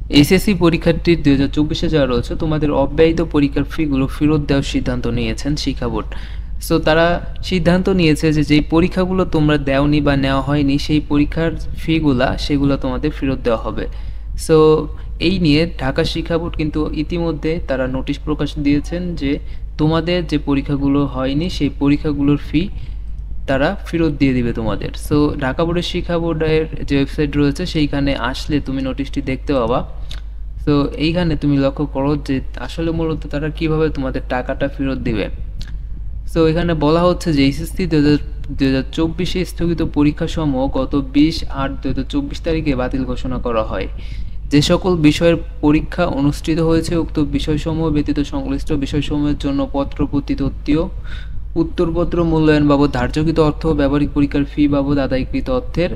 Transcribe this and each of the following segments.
SSC পরীক্ষার্থীর 2024-এ যারা রয়েছে তোমাদের অব্যয়িত পরীক্ষার ফিগুলো ফেরত দেওয়ার সিদ্ধান্ত নিয়েছেন শিক্ষা বোর্ড। সো তারা সিদ্ধান্ত নিয়েছে যে যেই পরীক্ষাগুলো তোমরা দেওনি বা নেওয়া হয়নি সেই পরীক্ষার সেগুলো তোমাদের ফেরত দেওয়া হবে। সো এই নিয়ে ঢাকা শিক্ষা বোর্ড কিন্তু ইতিমধ্যে তারা নোটিশ প্রকাশ দিয়েছেন যে তোমাদের যে পরীক্ষাগুলো হয়নি সেই পরীক্ষাগুলোর ফি তারা ফেরত দিয়ে দিবে তোমাদের। সো ঢাকা বোর্ডের শিক্ষা বোর্ডের যে ওয়েবসাইট রয়েছে সেইখানে আসলে তুমি নোটিশটি দেখতে পাবা। তো এইখানে তুমি লক্ষ্য করো যে আসলে মূলত তারা কিভাবে তোমাদের টাকাটা ফেরত দিবে। সো এখানে বলা হচ্ছে যে এইচএসসি 2024-এ স্থগিত পরীক্ষাসমূহ গত 20/8/2024 তারিখে বাতিল ঘোষণা করা হয়। যে সকল বিষয়ের পরীক্ষা অনুষ্ঠিত হয়েছে উক্ত বিষয়সমূহ ব্যতীত সংশ্লিষ্ট বিষয়সমূহের জন্য পত্র-প্রতি-তত্ত্বীয় উত্তরপত্র মূল্যায়ন বাবদ ধার্যকৃত অর্থ ও ব্যবহারিক পরীক্ষার ফি বাবদ আদায়কৃত অর্থের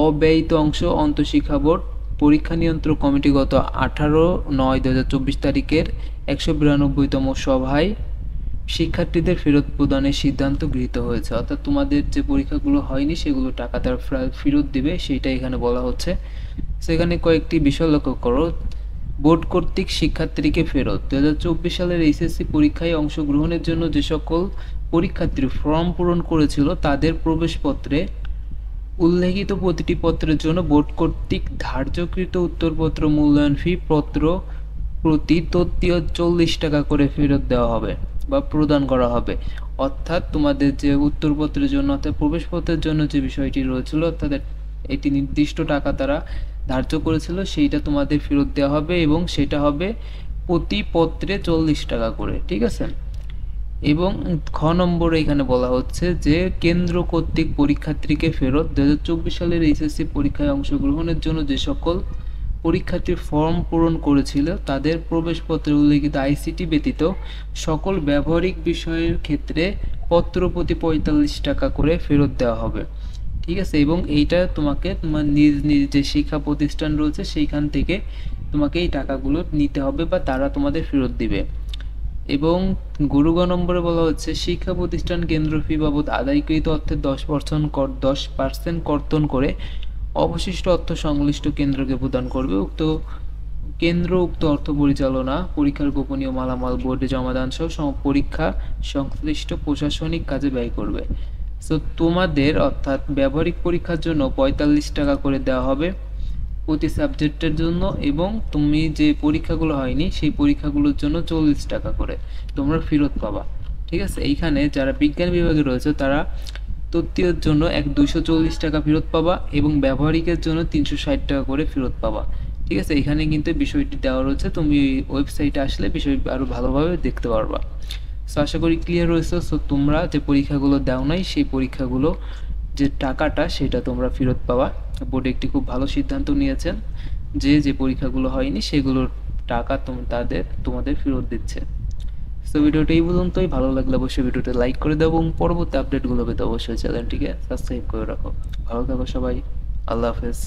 অব্যয়িত অংশ অন্তঃশিক্ষা বোর্ড পরীক্ষা নিয়ন্ত্রক কমিটি গত 18/9/2024 তারিখের 192তম সভায় শিক্ষার্থীদের ফেরত প্রদানের সিদ্ধান্ত গৃহীত হয়েছে। অর্থাৎ তোমাদের যে পরীক্ষাগুলো হয়নি সেগুলো টাকা তারা ফেরত দিবে, সেইটা এখানে বলা হচ্ছে। সেখানে কয়েকটি বিষয় লক্ষ্য করো। বোর্ড কর্তৃক শিক্ষার্থীকে ফেরত 2024 সালের এইচএসসি পরীক্ষায় অংশগ্রহণের জন্য যে সকল পরীক্ষার্থী ফর্ম পূরণ করেছিল তাদের প্রবেশপত্রে উল্লেখিত প্রতিটি পত্রের জন্য বোর্ড কর্তৃক ধার্যকৃত উত্তরপত্র মূল্যায়ন ফি পত্র প্রতি তত্ত্বীয় 40 টাকা করে ফেরত দেওয়া হবে বা প্রদান করা হবে। অর্থাৎ তোমাদের যে উত্তরপত্রের জন্য অর্থাৎ প্রবেশপত্রের জন্য যে বিষয়টি রয়েছিল অর্থাৎ এটি নির্দিষ্ট টাকা তারা ধার্য করেছিল সেইটা তোমাদের ফেরত দেওয়া হবে এবং সেটা হবে প্রতি পত্রে 40 টাকা করে, ঠিক আছে। এবং খ নম্বরে এখানে বলা হচ্ছে যে কেন্দ্র কর্তৃক পরীক্ষার্থীকে ফেরত 2024 সালের এইচএসসি পরীক্ষায় অংশগ্রহণের জন্য যে সকল পরীক্ষার্থী ফর্ম পূরণ করেছিল তাদের প্রবেশপত্রে উল্লেখিত আইসিটি ব্যতীত সকল ব্যবহারিক বিষয়ের ক্ষেত্রে পত্র প্রতি 45 টাকা করে ফেরত দেওয়া হবে, ঠিক আছে। এবং এইটা তোমাকে তোমার নিজ নিজ যে শিক্ষা প্রতিষ্ঠান রয়েছে সেইখান থেকে তোমাকে এই টাকাগুলো নিতে হবে বা তারা তোমাদের ফেরত দিবে। এবং গ নম্বরে বলা হচ্ছে শিক্ষা প্রতিষ্ঠান কেন্দ্র ফি বাবদ আদায়কৃত অর্থের 10% কর্তন করে অবশিষ্ট অর্থ সংশ্লিষ্ট কেন্দ্রকে প্রদান করবে। উক্ত কেন্দ্র উক্ত অর্থ পরিচালনা পরীক্ষার গোপনীয় মালামাল বোর্ডে জমাদান সহ পরীক্ষা সংশ্লিষ্ট প্রশাসনিক কাজে ব্যয় করবে। সো তোমাদের অর্থাৎ ব্যবহারিক পরীক্ষার জন্য 45 টাকা করে দেওয়া হবে প্রতি সাবজেক্টের জন্য এবং তুমি যে পরীক্ষাগুলো হয়নি সেই পরীক্ষাগুলোর জন্য 40 টাকা করে তোমরা ফেরত পাবা, ঠিক আছে। এইখানে যারা বিজ্ঞান বিভাগে রয়েছে তারা তত্ত্বীয়র জন্য 240 টাকা ফেরত পাবা এবং ব্যবহারিকের জন্য 360 টাকা করে ফেরত পাবা, ঠিক আছে। এখানে কিন্তু বিষয়টি দেওয়া রয়েছে, তুমি ওয়েবসাইটে আসলে বিষয় আরও ভালোভাবে দেখতে পারবা। সো আশা করি ক্লিয়ার রয়েছে। সো তোমরা যে পরীক্ষাগুলো দাও নাই সেই পরীক্ষাগুলো যে টাকাটা সেটা তোমরা ফেরত পাবা। বোর্ড একটি খুব ভালো সিদ্ধান্ত নিয়েছেন যে যে পরীক্ষাগুলো হয়নি সেগুলোর টাকা তোমাদের ফেরত দিচ্ছে। সো ভিডিওটা এই পর্যন্তই। ভালো লাগলে অবশ্যই ভিডিওটা লাইক করে দাও এবং পরবর্তী আপডেটগুলো পেতে অবশ্যই চ্যানেলটিকে সাবস্ক্রাইব করে রাখো। ভালো থাকো সবাই, আল্লাহ হাফেজ।